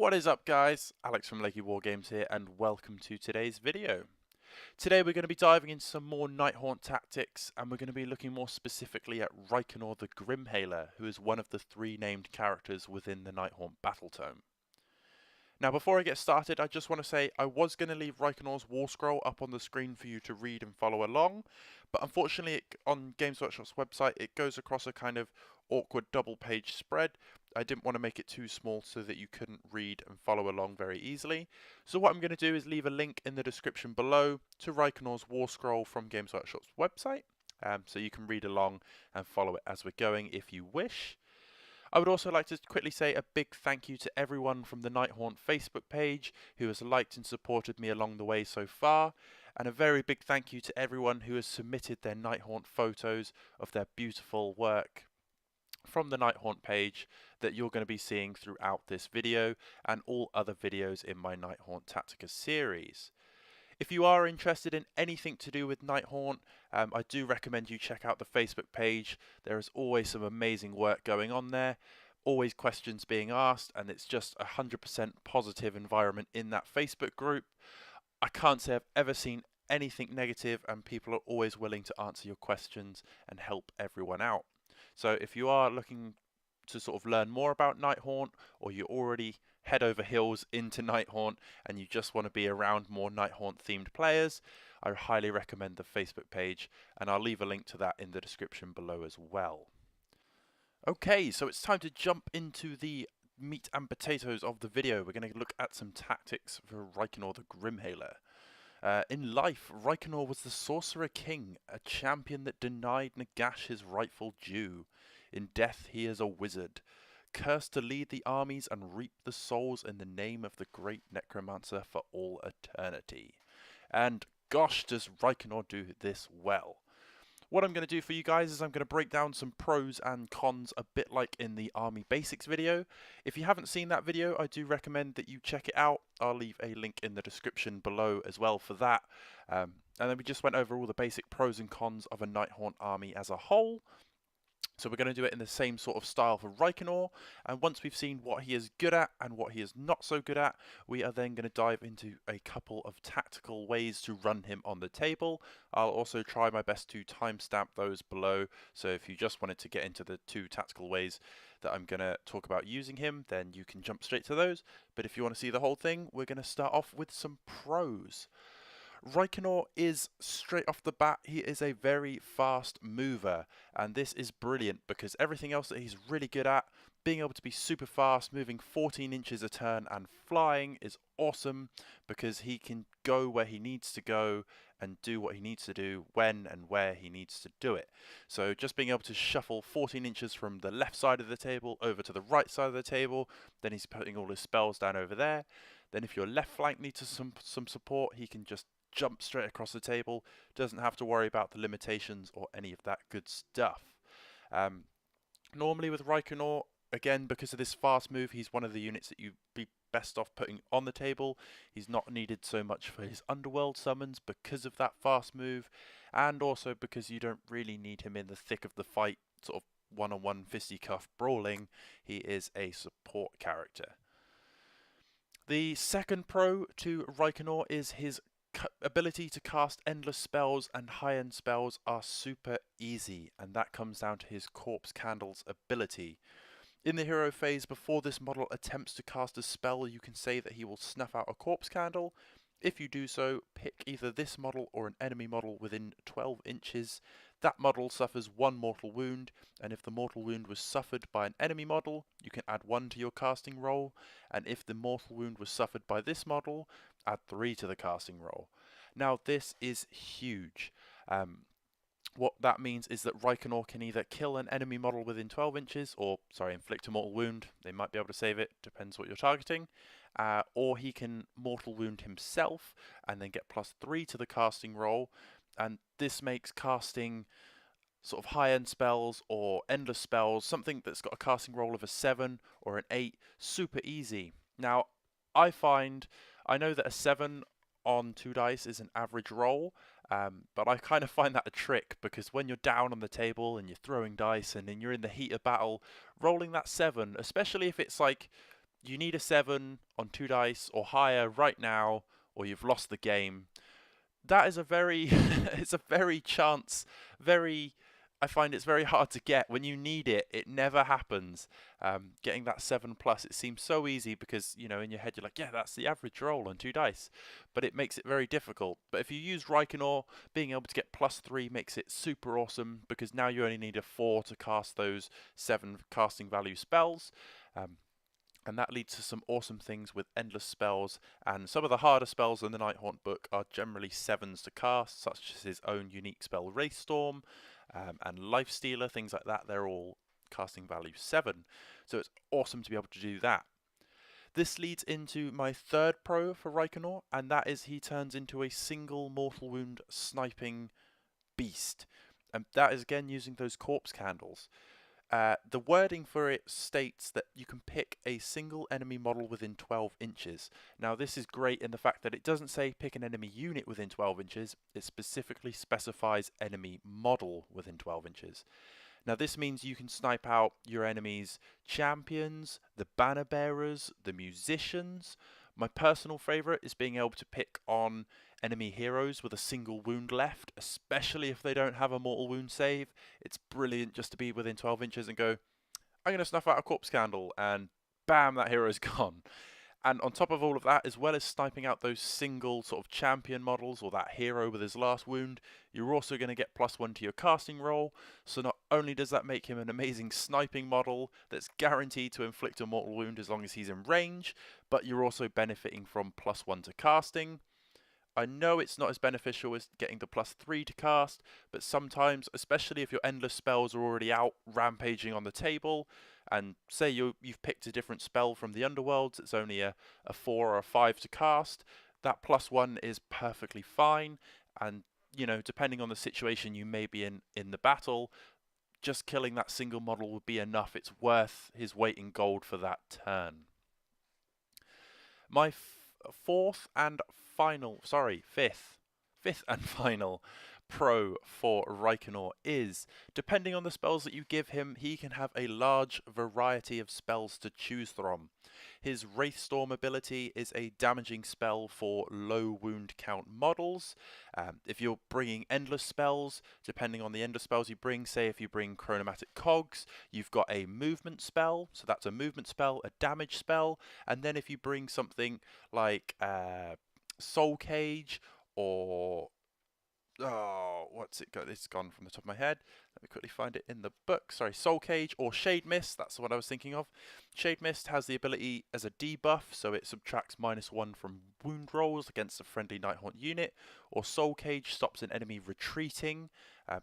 What is up, guys? Alex from Lakey Wargames here, and welcome to today's video. Today we're going to be diving into some more Nighthaunt tactics, and we're going to be looking more specifically at Reikenor the Grimhailer, who is one of the three named characters within the Nighthaunt battle tome. Now, before I get started, I just want to say I was going to leave Reikenors Warscroll up on the screen for you to read and follow along, but unfortunately on Games Workshop's website it goes across a kind of awkward double-page spread. I didn't want to make it too small so that you couldn't read and follow along very easily. So what I'm going to do is leave a link in the description below to Reikenors Warscroll from Games Workshop's website, so you can read along and follow it as we're going if you wish. I would also like to quickly say a big thank you to everyone from the Nighthaunt Facebook page who has liked and supported me along the way so far, and a very big thank you to everyone who has submitted their Nighthaunt photos of their beautiful work from the Nighthaunt page that you're going to be seeing throughout this video and all other videos in my Nighthaunt Tactica series. If you are interested in anything to do with Nighthaunt, I do recommend you check out the Facebook page. There is always some amazing work going on there, always questions being asked, and it's just a 100% positive environment in that Facebook group. I can't say I've ever seen anything negative, and people are always willing to answer your questions and help everyone out. So if you are looking to sort of learn more about Nighthaunt, or you're already head over heels into Nighthaunt and you just want to be around more Nighthaunt themed players, I highly recommend the Facebook page, and I'll leave a link to that in the description below as well. Okay, so it's time to jump into the meat and potatoes of the video. We're going to look at some tactics for Reikenor the Grimhailer. In life, Reikenor was the Sorcerer King, a champion that denied Nagash his rightful due. In death he is a wizard, cursed to lead the armies and reap the souls in the name of the great necromancer for all eternity. And gosh, does Reikenor do this well. What I'm going to do for you guys is I'm going to break down some pros and cons a bit like in the Army Basics video. If you haven't seen that video, I do recommend that you check it out. I'll leave a link in the description below as well for that. And then we just went over all the basic pros and cons of a Nighthaunt army as a whole. So we're going to do it in the same sort of style for Reikenor, and once we've seen what he is good at and what he is not so good at, we are then going to dive into a couple of tactical ways to run him on the table. I'll also try my best to timestamp those below, so if you just wanted to get into the two tactical ways that I'm going to talk about using him, then you can jump straight to those. But if you want to see the whole thing, we're going to start off with some pros. Reikenor is, straight off the bat, he is a very fast mover, and this is brilliant because everything else that he's really good at, being able to be super fast, moving 14 inches a turn and flying, is awesome because he can go where he needs to go and do what he needs to do when and where he needs to do it. So just being able to shuffle 14 inches from the left side of the table over to the right side of the table, then he's putting all his spells down over there. Then if your left flank needs some support, he can just jump straight across the table, doesn't have to worry about the limitations or any of that good stuff. Normally with Reikenor, again, because of this fast move, he's one of the units that you'd be best off putting on the table. He's not needed so much for his underworld summons because of that fast move, and also because you don't really need him in the thick of the fight, sort of one-on-one fisticuff brawling. He is a support character. The second pro to Reikenor is his ability to cast endless spells, and high-end spells are super easy, and that comes down to his Corpse Candle's ability. In the hero phase, before this model attempts to cast a spell, you can say that he will snuff out a Corpse Candle. If you do so, pick either this model or an enemy model within 12 inches. That model suffers 1 mortal wound, and if the mortal wound was suffered by an enemy model, you can add 1 to your casting roll, and if the mortal wound was suffered by this model, add 3 to the casting roll. Now this is huge. What that means is that Reikenor can either kill an enemy model within 12 inches, or, inflict a mortal wound. They might be able to save it, depends what you're targeting. Or he can mortal wound himself, and then get +3 to the casting roll. And this makes casting sort of high-end spells or endless spells, something that's got a casting roll of a 7 or an 8, super easy. Now, I know that a 7 on 2 dice is an average roll, but I kind of find that a trick, because when you're down on the table and you're throwing dice and then you're in the heat of battle, rolling that 7, especially if it's like you need a 7 on 2 dice or higher right now, or you've lost the game. That is a very, it's a very chance, very, I find it's very hard to get. When you need it, it never happens. Getting that 7 plus, it seems so easy because, you know, in your head you're like, yeah, that's the average roll on 2 dice. But it makes it very difficult. But if you use Reikenor, being able to get +3 makes it super awesome because now you only need a 4 to cast those 7 casting value spells. And that leads to some awesome things with endless spells, and some of the harder spells in the Nighthaunt book are generally 7s to cast, such as his own unique spell Wraithstorm, and Lifestealer, things like that. They're all casting value 7, so it's awesome to be able to do that. This leads into my third pro for Reikenor, and that is he turns into a single mortal wound sniping beast. And that is again using those corpse candles. The wording for it states that you can pick a single enemy model within 12 inches. Now this is great in the fact that it doesn't say pick an enemy unit within 12 inches, it specifically specifies enemy model within 12 inches. Now this means you can snipe out your enemy's champions, the banner bearers, the musicians. My personal favourite is being able to pick on enemy heroes with a single wound left, especially if they don't have a mortal wound save. It's brilliant just to be within 12 inches and go, I'm going to snuff out a corpse candle, and bam, that hero's gone. And on top of all of that, as well as sniping out those single sort of champion models or that hero with his last wound, you're also going to get +1 to your casting roll. So not only does that make him an amazing sniping model that's guaranteed to inflict a mortal wound as long as he's in range, but you're also benefiting from +1 to casting. I know it's not as beneficial as getting the +3 to cast, but sometimes, especially if your endless spells are already out rampaging on the table, and say you've picked a different spell from the Underworlds, it's only a 4 or a 5 to cast, that +1 is perfectly fine, and you know, depending on the situation you may be in the battle, just killing that single model would be enough. It's worth his weight in gold for that turn. My fifth and final pro for Reikenor is, depending on the spells that you give him, he can have a large variety of spells to choose from. His Wraithstorm ability is a damaging spell for low wound count models. If you're bringing endless spells, depending on the endless spells you bring, say if you bring Chronomatic Cogs, you've got a movement spell, so that's a movement spell, a damage spell, and then if you bring something like Soul Cage or what's it got? It's gone from the top of my head. Let me quickly find it in the book. Sorry, Soul Cage or Shade Mist. That's what I was thinking of. Shade Mist has the ability as a debuff, so it subtracts -1 from wound rolls against a friendly Nighthaunt unit. Or Soul Cage stops an enemy retreating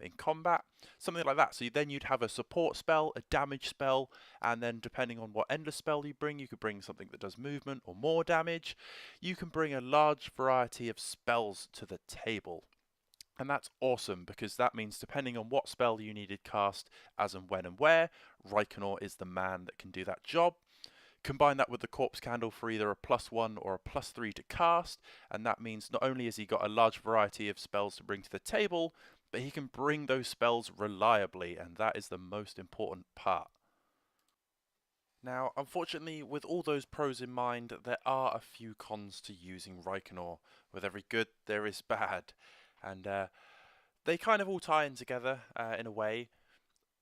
in combat. Something like that. So then you'd have a support spell, a damage spell, and then depending on what endless spell you bring, you could bring something that does movement or more damage. You can bring a large variety of spells to the table. And that's awesome because that means depending on what spell you needed cast as and when and where, Reikenor is the man that can do that job. Combine that with the Corpse Candle for either a +1 or a +3 to cast, and that means not only has he got a large variety of spells to bring to the table, but he can bring those spells reliably, and that is the most important part. Now, unfortunately, with all those pros in mind, there are a few cons to using Reikenor. With every good, there is bad. And they kind of all tie in together in a way.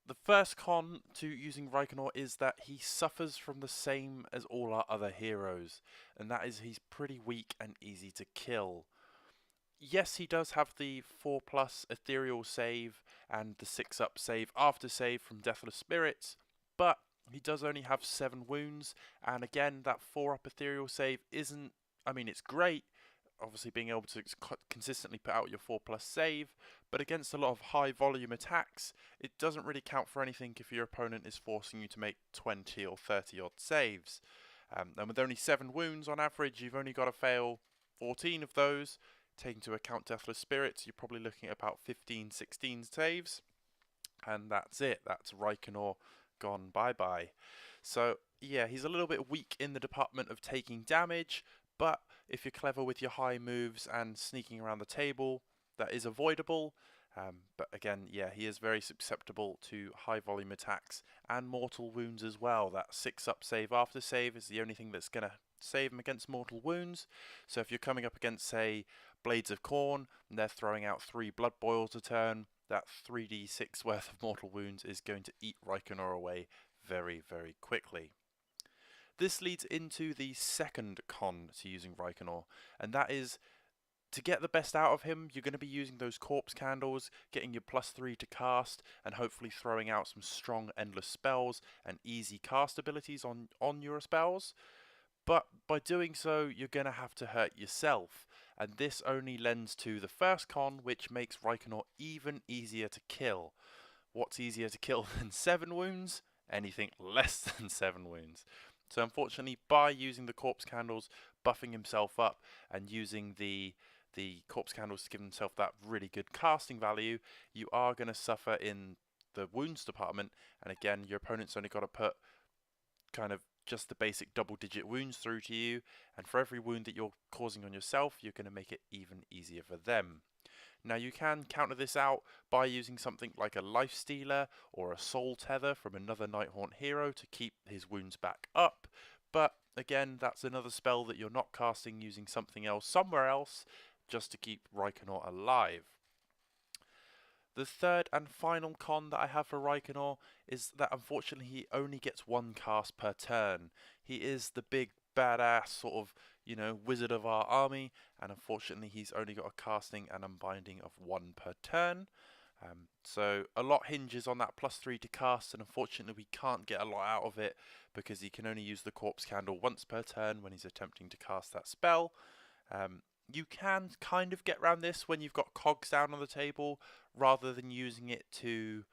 The first con to using Reikenor is that he suffers from the same as all our other heroes, and that is he's pretty weak and easy to kill. Yes, he does have the 4+ ethereal save and the 6+ save after save from Deathless Spirits, but he does only have 7 wounds, and again, that 4+ ethereal save isn't, I mean, it's great, obviously being able to consistently put out your 4+ save, but against a lot of high volume attacks, it doesn't really count for anything if your opponent is forcing you to make 20 or 30 odd saves. And with only 7 wounds on average, you've only got to fail 14 of those. Taking into account Deathless Spirits, you're probably looking at about 15, 16 saves. And that's it. That's Reikenor gone bye-bye. So, yeah, he's a little bit weak in the department of taking damage, but if you're clever with your high moves and sneaking around the table, that is avoidable. But again, yeah, he is very susceptible to high volume attacks and mortal wounds as well. That 6-up save after save is the only thing that's going to save him against mortal wounds. So if you're coming up against, say, Blades of Khorne, and they're throwing out 3 Blood Boils a turn, that 3d6 worth of mortal wounds is going to eat Reikenor away very, very quickly. This leads into the second con to using Reikenor, and that is to get the best out of him, you're going to be using those corpse candles, getting your +3 to cast, and hopefully throwing out some strong endless spells and easy cast abilities on your spells. But by doing so, you're going to have to hurt yourself, and this only lends to the first con, which makes Reikenor even easier to kill. What's easier to kill than 7 wounds? Anything less than 7 wounds. So unfortunately, by using the corpse candles, buffing himself up, and using the corpse candles to give himself that really good casting value, you are going to suffer in the wounds department. And again, your opponent's only got to put kind of just the basic double-digit wounds through to you, and for every wound that you're causing on yourself, you're going to make it even easier for them. Now you can counter this out by using something like a Life Stealer or a Soul Tether from another Nighthaunt hero to keep his wounds back up, but again, that's another spell that you're not casting using something else somewhere else, just to keep Reikenor alive. The third and final con that I have for Reikenor is that unfortunately he only gets 1 cast per turn. He is the big badass sort of, wizard of our army, and unfortunately he's only got a casting and unbinding of 1 per turn. So a lot hinges on that +3 to cast, and unfortunately we can't get a lot out of it because he can only use the corpse candle once per turn when he's attempting to cast that spell. You can kind of get around this when you've got cogs down on the table, rather than using it to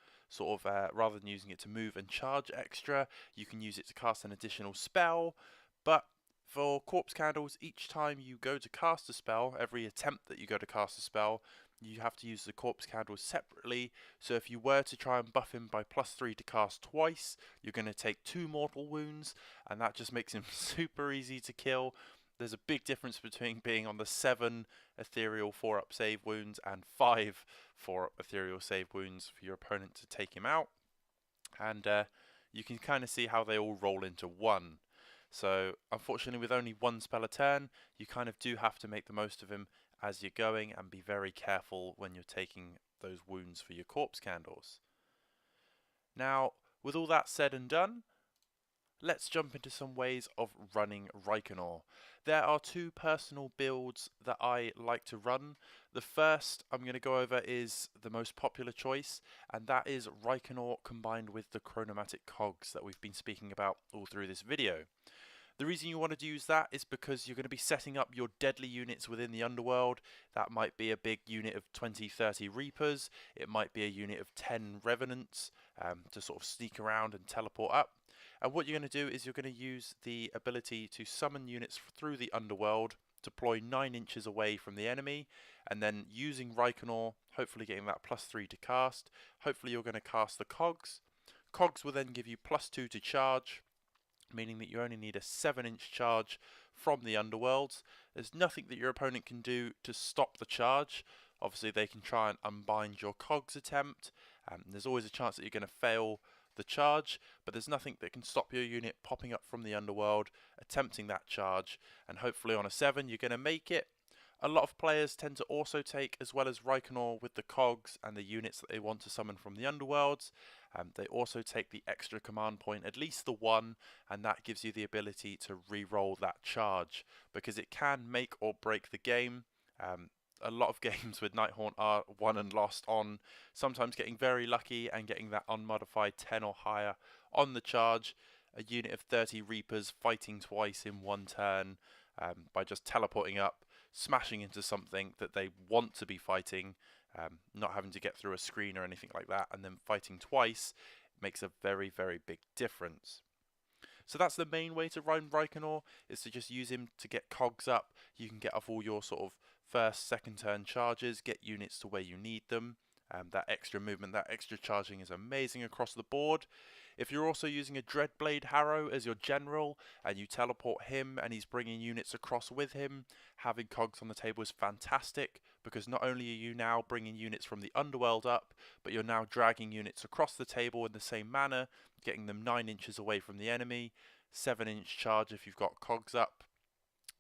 move and charge extra. You can use it to cast an additional spell, but for corpse candles, each time you go to cast a spell, every attempt that you go to cast a spell, you have to use the corpse candles separately. So if you were to try and buff him by +3 to cast twice, you're going to take 2 mortal wounds, and that just makes him super easy to kill. There's a big difference between being on the 7 ethereal 4-up save wounds and 5 4-up ethereal save wounds for your opponent to take him out. And you can kind of see how they all roll into one. So unfortunately, with only 1 spell a turn, you kind of do have to make the most of him as you're going, and be very careful when you're taking those wounds for your corpse candles. Now, with all that said and done, let's jump into some ways of running Reikenor. There are 2 personal builds that I like to run. The first I'm going to go over is the most popular choice, and that is Reikenor combined with the chronomatic cogs that we've been speaking about all through this video. The reason you wanted to use that is because you're going to be setting up your deadly units within the underworld. That might be a big unit of 20-30 Reapers, it might be a unit of 10 Revenants to sort of sneak around and teleport up. And what you're going to do is you're going to use the ability to summon units through the underworld, deploy 9 inches away from the enemy, and then using Reikenor, hopefully getting that +3 to cast. Hopefully you're going to cast the cogs. Cogs will then give you +2 to charge, meaning that you only need a 7-inch charge from the underworlds. There's nothing that your opponent can do to stop the charge. Obviously they can try and unbind your cogs attempt. There's always a chance that you're going to fail the charge, but there's nothing that can stop your unit popping up from the underworld, attempting that charge, and hopefully on a 7 you're going to make it. A lot of players tend to also take, as well as Reikenor with the cogs and the units that they want to summon from the underworlds, they also take the extra command point, at least the 1, and that gives you the ability to re-roll that charge, because it can make or break the game. A lot of games with Nighthaunt are won and lost on sometimes getting very lucky and getting that unmodified 10 or higher on the charge. A unit of 30 Reapers fighting twice in 1 turn by just teleporting up, smashing into something that they want to be fighting, not having to get through a screen or anything like that, and then fighting twice makes a very, very big difference. So that's the main way to run Reikenor, is to just use him to get cogs up. You can get off all your sort of first, second turn charges, get units to where you need them. That extra movement, that extra charging is amazing across the board. If you're also using a Dreadblade Harrow as your general and you teleport him and he's bringing units across with him, having cogs on the table is fantastic, because not only are you now bringing units from the underworld up, but you're now dragging units across the table in the same manner, getting them 9 inches away from the enemy, 7-inch charge if you've got cogs up.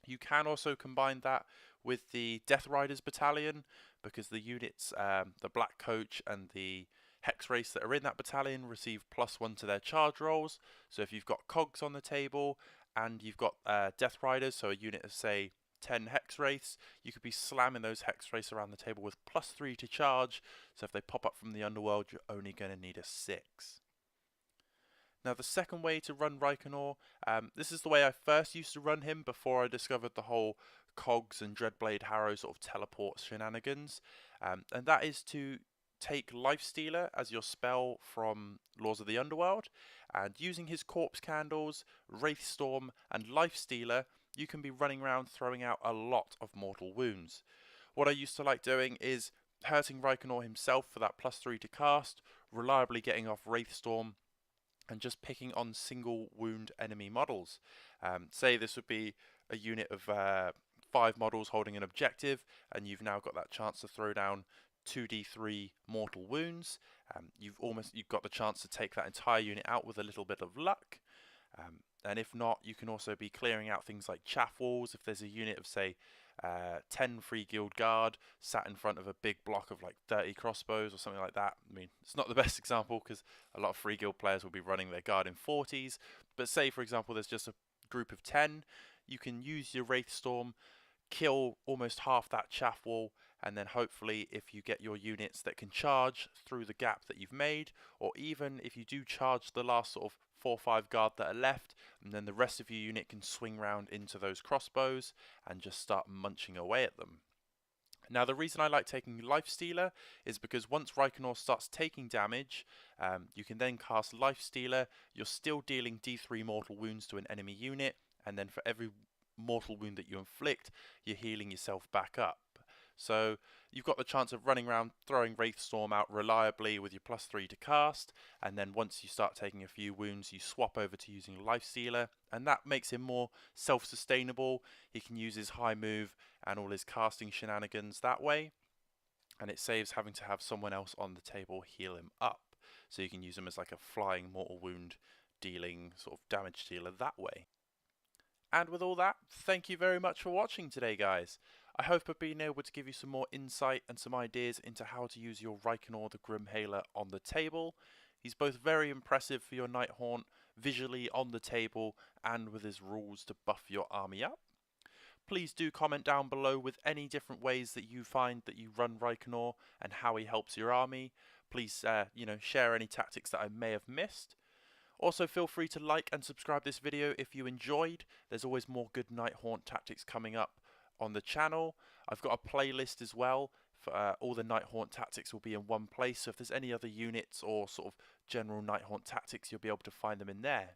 You can also combine that with the Death Riders battalion, because the units, the Black Coach and the Hex Race that are in that battalion receive +1 to their charge rolls. So if you've got cogs on the table and you've got Death Riders, so a unit of say 10 Hex Wraiths, you could be slamming those Hex Wraiths around the table with +3 to charge. So if they pop up from the underworld, you're only going to need a 6. Now the second way to run Reikenor, this is the way I first used to run him before I discovered the whole cogs and Dreadblade Harrow sort of teleport shenanigans, and that is to take Lifestealer as your spell from Laws of the Underworld, and using his Corpse Candles, Wraithstorm and Lifestealer, you can be running around throwing out a lot of mortal wounds. What I used to like doing is hurting Reikenor himself for that +3 to cast, reliably getting off Wraithstorm, and just picking on single wound enemy models. Say this would be a unit of 5 models holding an objective, and you've now got that chance to throw down 2d3 mortal wounds. You've got the chance to take that entire unit out with a little bit of luck. And if not, you can also be clearing out things like chaff walls. If there's a unit of say 10 Free Guild Guard sat in front of a big block of like 30 crossbows or something like that. I mean, it's not the best example because a lot of Free Guild players will be running their guard in 40s. But say, for example, there's just a group of 10, you can use your Wraithstorm, kill almost half that chaff wall, and then hopefully if you get your units that can charge through the gap that you've made, or even if you do charge the last sort of 4 or 5 guard that are left, and then the rest of your unit can swing round into those crossbows and just start munching away at them. Now the reason I like taking Lifestealer is because once Reikenor starts taking damage, you can then cast Lifestealer. You're still dealing D3 mortal wounds to an enemy unit, and then for every mortal wound that you inflict, you're healing yourself back up. So you've got the chance of running around throwing Wraithstorm out reliably with your +3 to cast, and then once you start taking a few wounds, you swap over to using Lifestealer, and that makes him more self-sustainable. He can use his high move and all his casting shenanigans that way, and it saves having to have someone else on the table heal him up. So you can use him as like a flying mortal wound dealing sort of damage dealer that way. And with all that, thank you very much for watching today, guys. I hope I've been able to give you some more insight and some ideas into how to use your Reikenor the Grimhailer on the table. He's both very impressive for your Nighthaunt, visually on the table, and with his rules to buff your army up. Please do comment down below with any different ways that you find that you run Reikenor and how he helps your army. Please, share any tactics that I may have missed. Also, feel free to like and subscribe this video if you enjoyed. There's always more good Nighthaunt tactics coming up on the channel. I've got a playlist as well. For, all the Nighthaunt tactics will be in one place, so if there's any other units or sort of general Nighthaunt tactics, you'll be able to find them in there.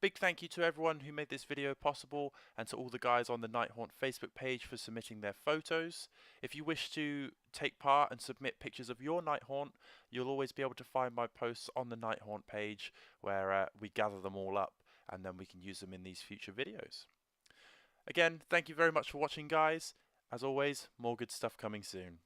Big thank you to everyone who made this video possible, and to all the guys on the Nighthaunt Facebook page for submitting their photos. If you wish to take part and submit pictures of your Nighthaunt, you'll always be able to find my posts on the Nighthaunt page where we gather them all up and then we can use them in these future videos. Again, thank you very much for watching, guys. As always, more good stuff coming soon.